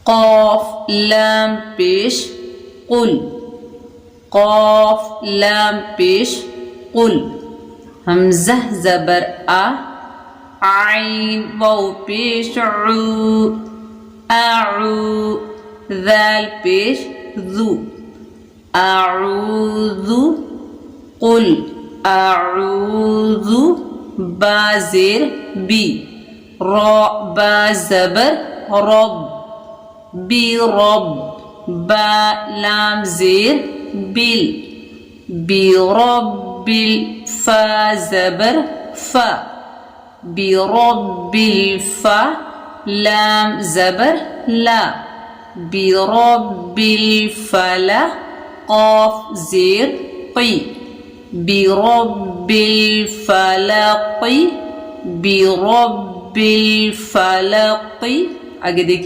قاف لام پیش قل قاف لام پیش قل همزة زبر عين واو پیش عو أعو ذال پیش ذو أعوذ قل أعوذ با زیر بی را با زبر رب برب با لام زیر بل برب الفا زبر فا برب الفا لام زبر لا برب الفلا قاف زیر قی برب الفلق برب الفلق. आगे देखिए